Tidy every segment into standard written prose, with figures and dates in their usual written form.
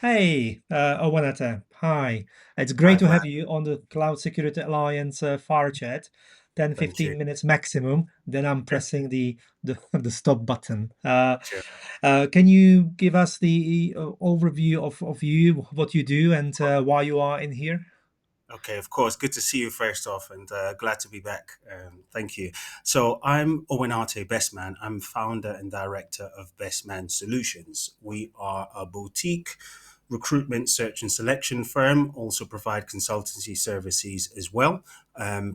Hey, Owanate. Hi. It's Hi, great to Vlad. have you on the Cloud Security Alliance fire chat. 10, Thank you. 15 minutes maximum. Then I'm Yeah, pressing the stop button. sure. Can you give us the overview of you, what you do, and why you are in here? Okay, of course. Good to see you first off, and glad to be back. Thank you. So, I'm Owanate Bestman. I'm founder and director of Bestman Solutions. We are a boutique recruitment search and selection firm, also provide consultancy services as well,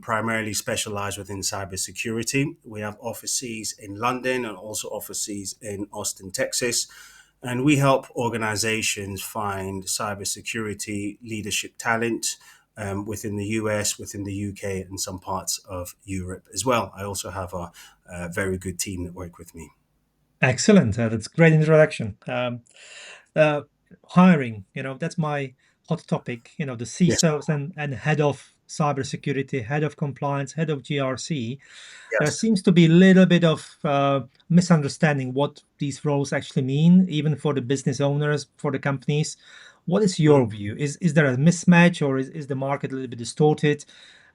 primarily specialized within cybersecurity. We have offices in London and also offices in Austin, Texas. And we help organizations find cybersecurity leadership talent within the US, within the UK, and some parts of Europe as well. I also have a very good team that work with me. Excellent. That's a great introduction. Uh, Hiring, that's my hot topic. The Yes, CISOs and head of cybersecurity, head of compliance, head of GRC. There yes. seems to be a little bit of misunderstanding what these roles actually mean, even for the business owners, for the companies. What is your Mm, view? Is there a mismatch, or is the market a little bit distorted?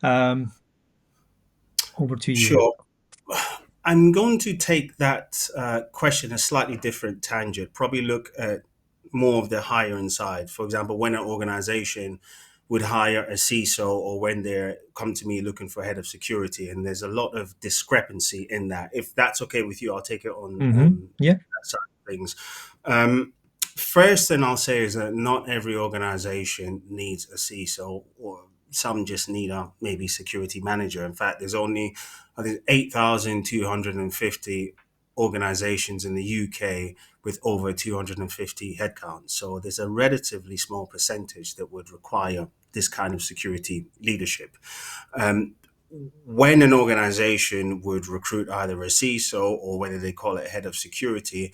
Um, Over to you. sure. I'm going to take that question a slightly different tangent, probably look at more of the hiring side. For example, when an organization would hire a CISO or when they come to me looking for head of security, and there's a lot of discrepancy in that. If that's okay with you, I'll take it on Yeah. that side of things. Um, First thing I'll say is that not every organization needs a CISO, or some just need a maybe security manager. In fact, there's only I think 8,250 organizations in the UK with over 250 headcounts. So there's a relatively small percentage that would require this kind of security leadership. Um, when an organization would recruit either a CISO or whether they call it head of security,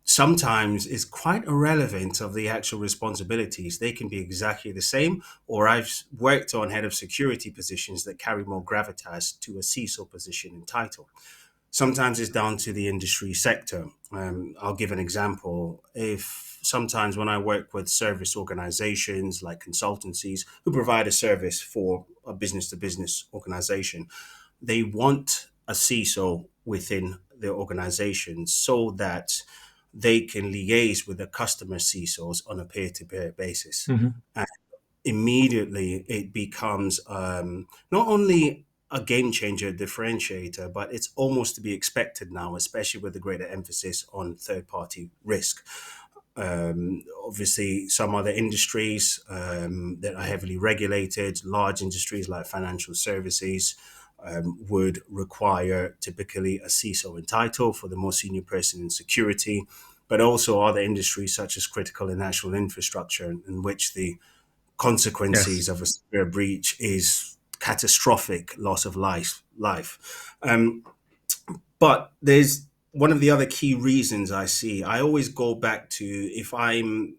sometimes it's quite irrelevant of the actual responsibilities. They can be exactly the same, or I've worked on head of security positions that carry more gravitas to a CISO position in title. Sometimes it's down to the industry sector. I'll give an example. If sometimes when I work with service organizations like consultancies who provide a service for a business to business organization, they want a CISO within their organization so that they can liaise with the customer CISOs on a peer to peer basis. Hmm. And immediately it becomes not only a game changer differentiator, but it's almost to be expected now, especially with the greater emphasis on third party risk. Obviously, some other industries that are heavily regulated, large industries like financial services, would require typically a CISO in title for the most senior person in security, but also other industries such as critical and national infrastructure, in which the Yes. consequences of a severe breach is catastrophic loss of life. But there's one of the other key reasons I see. I always go back to if I'm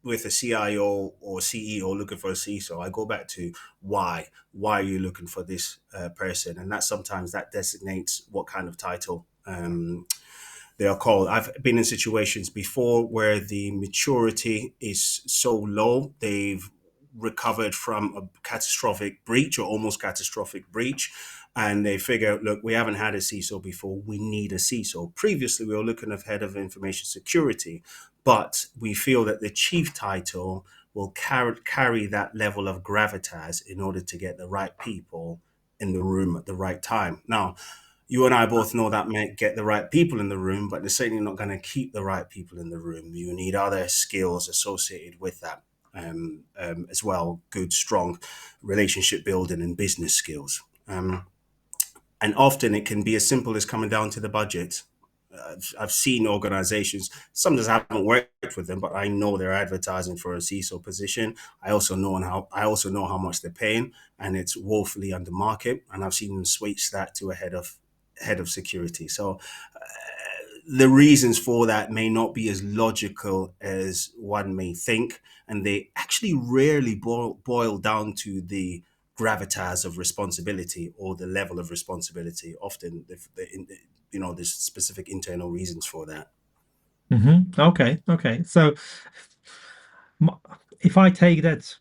with a CIO or CEO looking for a CISO, I go back to why. Why are you looking for this person? And that sometimes that designates what kind of title they are called. I've been in situations before where the maturity is so low, they've recovered from a catastrophic breach or almost catastrophic breach. And they figure, look, we haven't had a CISO before. We need a CISO. Previously, we were looking at head of information security, but we feel that the chief title will carry that level of gravitas in order to get the right people in the room at the right time. Now, you and I both know that may get the right people in the room, but they're certainly not going to keep the right people in the room. You need other skills associated with that as well, good, strong relationship building and business skills. And often it can be as simple as coming down to the budget. I've seen organizations, sometimes I haven't worked with them, but I know they're advertising for a CISO position. I also know how much they're paying, and it's woefully under market. And I've seen them switch that to a head of security. So the reasons for that may not be as logical as one may think, and they actually rarely boil down to the gravitas of responsibility or the level of responsibility. Often, there's specific internal reasons for that. Okay. Okay. So m- if I take that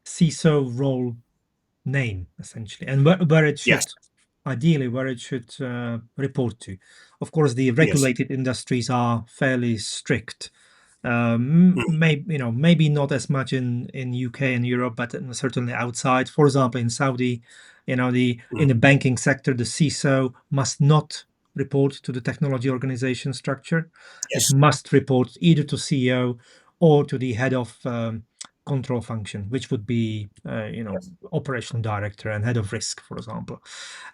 CISO role name essentially, and where it Yes. should, ideally, where it should report to. Of course, the Yes. regulated industries are fairly strict. Mm. Maybe maybe not as much in UK and Europe, but certainly outside. For example, in Saudi, the Mm. in the banking sector, the CISO must not report to the technology organization structure. It Yes. must report either to CEO or to the head of control function, which would be Yes. operational director and head of risk, for example.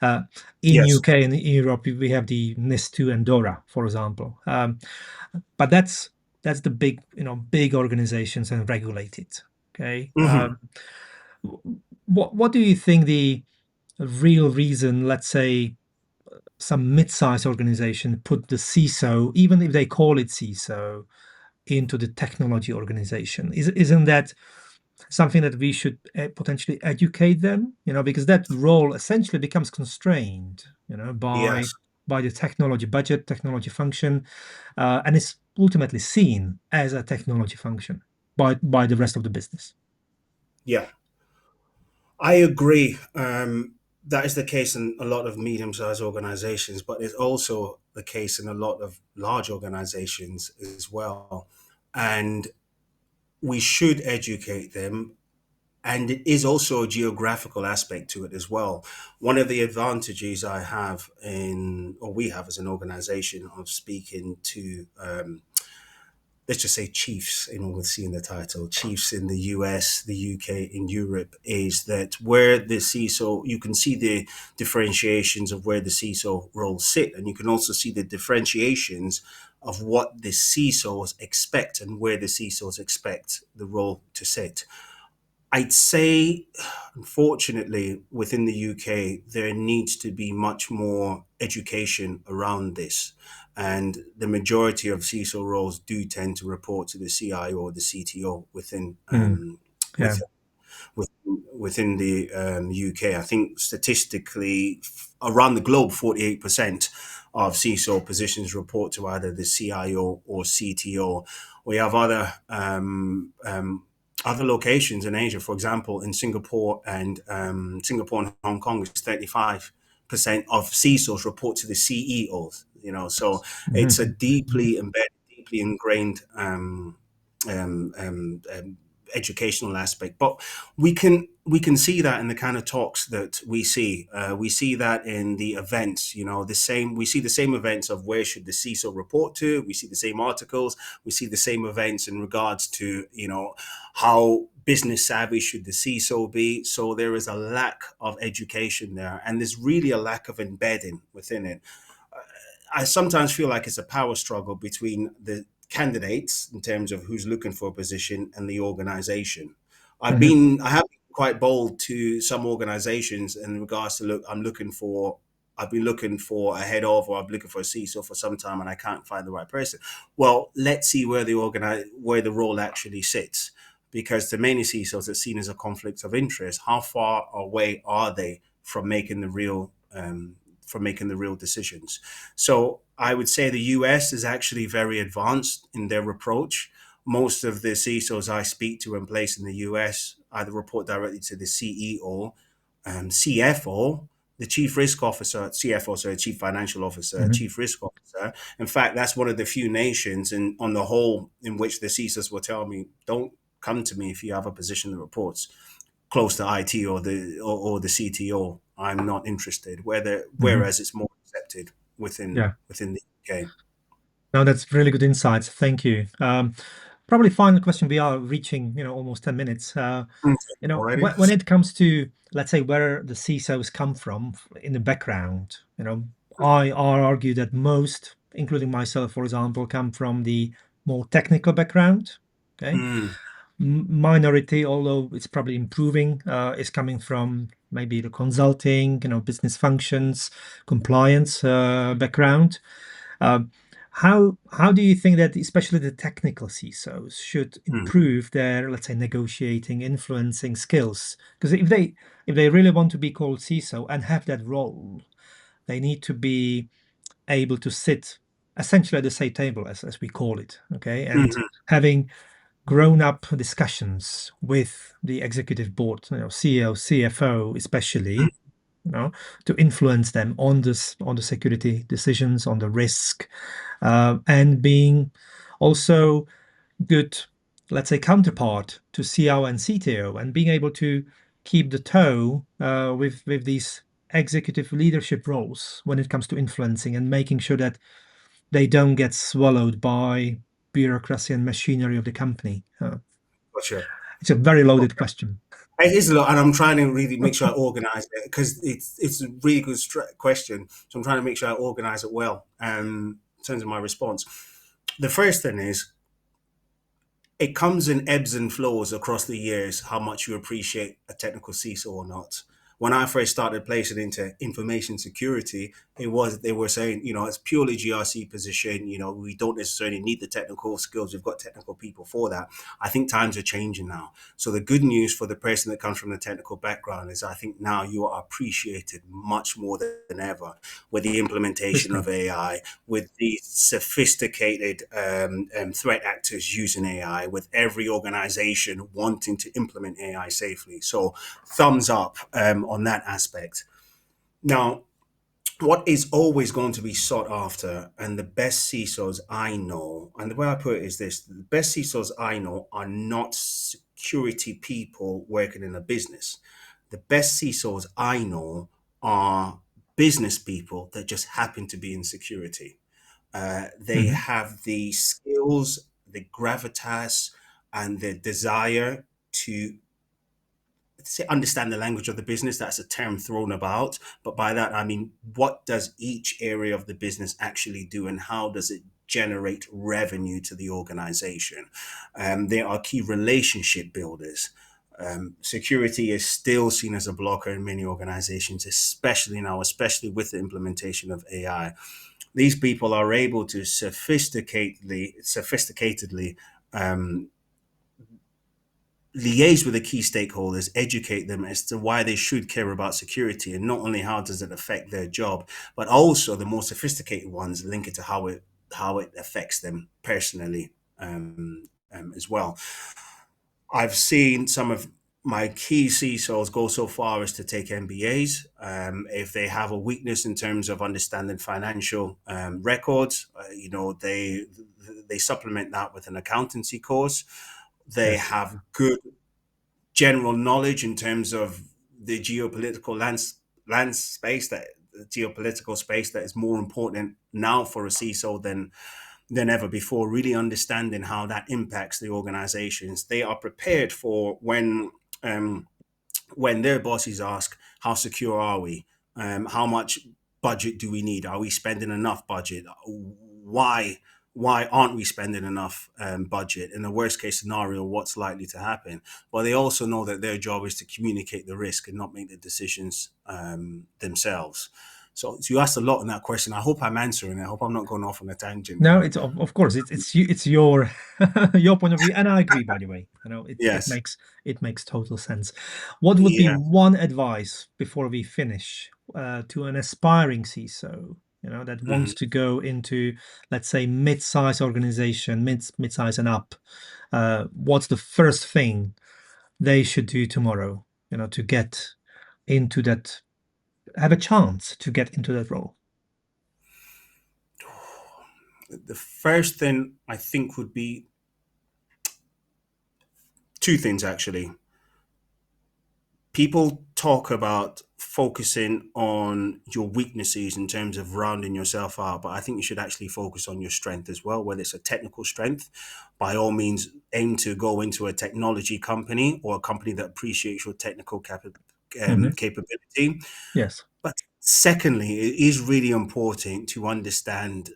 Uh, in Yes. UK and in Europe, we have the NIS2 and DORA, for example. But that's the big organizations and regulated. Okay. Hmm. What do you think the real reason, let's say, some mid-sized organization put the CISO, even if they call it CISO, into the technology organization? Isn't that something that we should potentially educate them? Because that role essentially becomes constrained, by Yes. the technology budget, technology function, and is ultimately seen as a technology function by the rest of the business. Yeah. I agree. That is the case in a lot of medium-sized organizations, but it's also the case in a lot of large organizations as well. And we should educate them. And it is also a geographical aspect to it as well. One of the advantages I have or we have as an organization of speaking to let's just say chiefs, with seeing the title, chiefs in the US, the UK, in Europe, is that where the CISO, you can see the differentiations of where the CISO roles sit, and you can also see the differentiations of what the CISOs expect and where the CISOs expect the role to sit. I'd say, unfortunately, within the UK, there needs to be much more education around this. And the majority of CISO roles do tend to report to the CIO or the CTO Mm, yeah. within within the UK. I think statistically, around the globe, 48% of CISO positions report to either the CIO or CTO. We have other locations in Asia, for example, in Singapore and Hong Kong, is 35% of CISOs report to the CEOs. So it's a Mhm. deeply embedded, deeply ingrained um, um, um, educational aspect. But we can see that in the kind of talks that we see. We see that in the events. We see the same events of where should the CISO report to. We see the same articles. We see the same events in regards to how business savvy should the CISO be. So there is a lack of education there, and there's really a lack of embedding within it. I sometimes feel like it's a power struggle between the candidates in terms of who's looking for a position and the organization. Mhm. I have been quite bold to some organizations in regards to I've been looking for a head of, or I've been looking for a CISO for some time and I can't find the right person. Well, let's see where the role actually sits. Because to many CISOs, it's seen as a conflict of interest. How far away are they from making the real decisions? So I would say the US is actually very advanced in their approach. Most of the CISOs I speak to and place in the US either report directly to the CEO, CFO, the chief risk officer, CFO, so chief financial officer, Mhm. chief risk officer. In fact, that's one of the few nations on the whole in which the CISOs will tell me, don't come to me if you have a position that reports close to IT or the CTO. I'm not interested. Mhm. Whereas it's more accepted Yeah. within the UK. No, that's really good insights. Thank you. Probably final question. We are reaching, almost 10 minutes. Alrighty. When it comes to, let's say, where the CISOs come from in the background, I argue that most, including myself, for example, come from the more technical background. Okay. Mm, Minority, although it's probably improving, is coming from maybe the consulting, business functions, compliance background. Um, how do you think that especially the technical CISOs should mm, improve their, let's say, negotiating, influencing skills? Because if they really want to be called CISO and have that role, they need to be able to sit essentially at the same table as we call it, okay, and mhm. having grown-up discussions with the executive board, CEO, CFO, especially, you know, to influence them on this, on the security decisions, on the risk, and being also good, let's say, counterpart to CIO and CTO, and being able to keep the toe with these executive leadership roles when it comes to influencing and making sure that they don't get swallowed by bureaucracy and machinery of the company. Gotcha. It's a very loaded question. It is a lot, and I'm trying to really make sure I organize it because it's a really good question. So I'm trying to make sure I organize it well. In terms of my response, the first thing is it comes in ebbs and flows across the years how much you appreciate a technical CISO or not. When I first started placing into information security, it was they were saying, it's purely GRC position. We don't necessarily need the technical skills. We've got technical people for that. I think times are changing now. So the good news for the person that comes from the technical background is I think now you are appreciated much more than ever with the implementation Crystal. of AI, with the sophisticated threat actors using AI, with every organization wanting to implement AI safely. So, thumbs up on that aspect. Now, what is always going to be sought after, and the best CISOs I know, and the way I put it is this: the best CISOs I know are not security people working in a business. The best CISOs I know are business people that just happen to be in security. They Mhm. have the skills, the gravitas, and the desire to say understand the language of the business. That's a term thrown about, but by that I mean what does each area of the business actually do, and how does it generate revenue to the organization? They are key relationship builders. Security is still seen as a blocker in many organizations, especially now, especially with the implementation of AI. These people are able to sophisticatedly um, liaise with the key stakeholders, educate them as to why they should care about security, and not only how does it affect their job, but also the more sophisticated ones link it to how it affects them personally, as well. I've seen some of my key CISOs go so far as to take MBAs. If they have a weakness in terms of understanding financial records, they supplement that with an accountancy course. They Yes. have good general knowledge in terms of the geopolitical land space, that the geopolitical space that is more important now for a CISO than ever before, really understanding how that impacts the organizations. They are prepared for um, when their bosses ask, how secure are we? How much budget do we need? Are we spending enough budget? Why aren't we spending enough budget? In the worst case scenario, what's likely to happen? But they also know that their job is to communicate the risk and not make the decisions themselves. So you asked a lot in that question. I hope I'm answering it. I hope I'm not going off on a tangent No, there. it's of course it's your your point of view, and I agree. By the way, Yes. it makes total sense. What would be Yeah. one advice before we finish to an aspiring CISO, that wants Mhm. to go into, let's say, mid-size organization, mid-size and up? What's the first thing they should do tomorrow, to get into that, have a chance to get into that role? The first thing I think would be two things actually. People talk about focusing on your weaknesses in terms of rounding yourself out, but I think you should actually focus on your strength as well, whether it's a technical strength. By all means, aim to go into a technology company or a company that appreciates your technical Hmm. capability. Yes. But secondly, it is really important to understand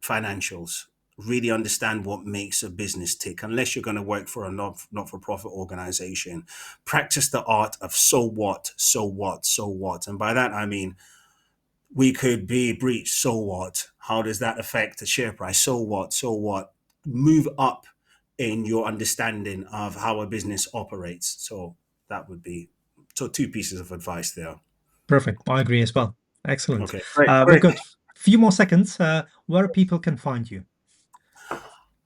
financials, really understand what makes a business tick. Unless you're going to work for a not for profit organization, practice the art of so what, so what, so what. And by that, I mean, we could be breached. So what? How does that affect the share price? So what? So what? Move up in your understanding of how a business operates. So that would be so two pieces of advice there. Perfect. I agree as well. Excellent. Okay, great, We've great. got few more seconds. Where people can find you?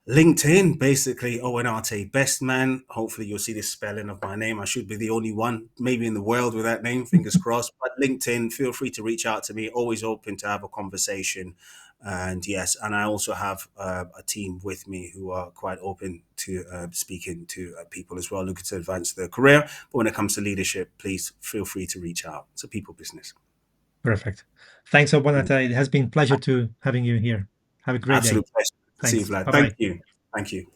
LinkedIn, basically, Owanate Bestman. Hopefully, you'll see the spelling of my name. I should be the only one, maybe in the world, with that name. Fingers crossed. But LinkedIn, feel free to reach out to me. Always open to have a conversation. And yes, and I also have a team with me who are quite open to speaking to people as well, looking to advance their career. But when it comes to leadership, please feel free to reach out. It's a people business. Perfect. Thanks, Obanata. It has been a pleasure to having you here. Have a great day. Absolute pleasure. See you, Thanks. Vlad. Bye Thank bye. you. Thank you.